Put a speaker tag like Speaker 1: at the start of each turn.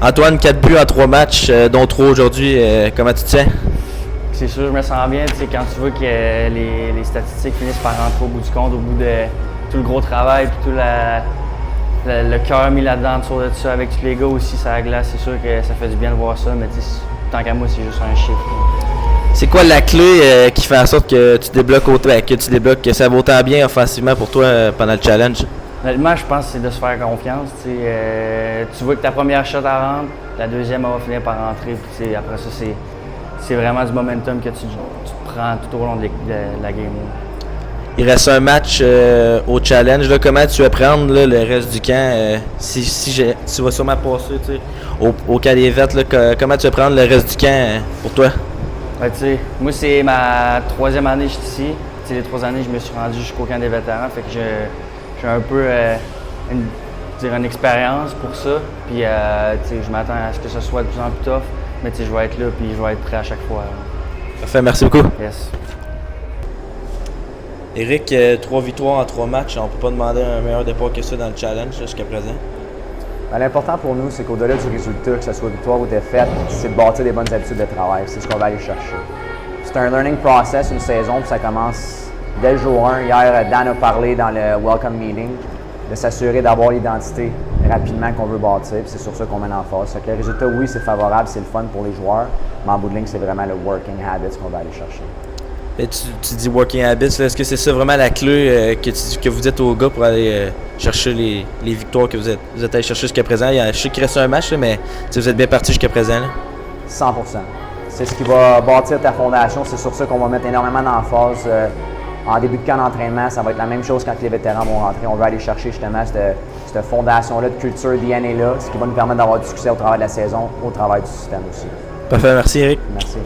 Speaker 1: Antoine, 4 buts en 3 matchs, dont 3 aujourd'hui. Comment tu te sens?
Speaker 2: C'est sûr, je me sens bien. Tu sais, quand tu vois que les statistiques finissent par rentrer au bout du compte, au bout de tout le gros travail, puis tout le cœur mis là-dedans, autour de ça, avec tous les gars aussi, ça la glace, c'est sûr que ça fait du bien de voir ça, mais tu sais, tant qu'à moi, c'est juste un chiffre.
Speaker 1: C'est quoi la clé qui fait en sorte que tu débloques que ça va autant bien offensivement pour toi pendant le challenge?
Speaker 2: Honnêtement, je pense que c'est de se faire confiance. Tu vois que ta première shot elle rentre, la deuxième elle va finir par rentrer. Puis après ça, c'est vraiment du momentum que tu te prends tout au long de la game.
Speaker 1: Il reste un match au challenge. Là, comment tu vas prendre là, le reste du camp? Tu vas sûrement passer au camp des vêtements. Comment tu vas prendre le reste du camp pour toi?
Speaker 2: Moi, c'est ma 3e année que je suis ici. Les 3 années, je me suis rendu jusqu'au camp des vétérans. Fait que j'ai un peu une expérience pour ça. Puis je m'attends à ce que ce soit de plus en plus tough. Mais je vais être là puis je vais être prêt à chaque fois.
Speaker 1: Parfait, merci beaucoup.
Speaker 2: Yes.
Speaker 1: Éric, 3 victoires en 3 matchs. On ne peut pas demander un meilleur départ que ça dans le challenge jusqu'à présent.
Speaker 3: L'important pour nous, c'est qu'au-delà du résultat, que ce soit victoire ou défaite, c'est de bâtir des bonnes habitudes de travail. C'est ce qu'on va aller chercher. C'est un learning process, une saison, puis ça commence dès le jour 1. Hier, Dan a parlé dans le welcome meeting de s'assurer d'avoir l'identité rapidement qu'on veut bâtir, puis c'est sur ça qu'on mène en phase. Le résultat, oui, c'est favorable, c'est le fun pour les joueurs, mais en bout de ligne, c'est vraiment le working habits qu'on va aller chercher.
Speaker 1: Et tu dis working habits, est-ce que c'est ça vraiment la clé que vous dites aux gars pour aller chercher les victoires que vous êtes allés chercher jusqu'à présent? Je sais qu'il reste un match, là, mais vous êtes bien parti jusqu'à présent. Là.
Speaker 3: 100%. C'est ce qui va bâtir ta fondation, c'est sur ça qu'on va mettre énormément d'emphase. En début de camp d'entraînement, ça va être la même chose quand les vétérans vont rentrer. On va aller chercher justement cette fondation-là de culture, DNA-là, ce qui va nous permettre d'avoir du succès au travail de la saison, au travail du système aussi.
Speaker 1: Parfait, merci Eric.
Speaker 3: Merci.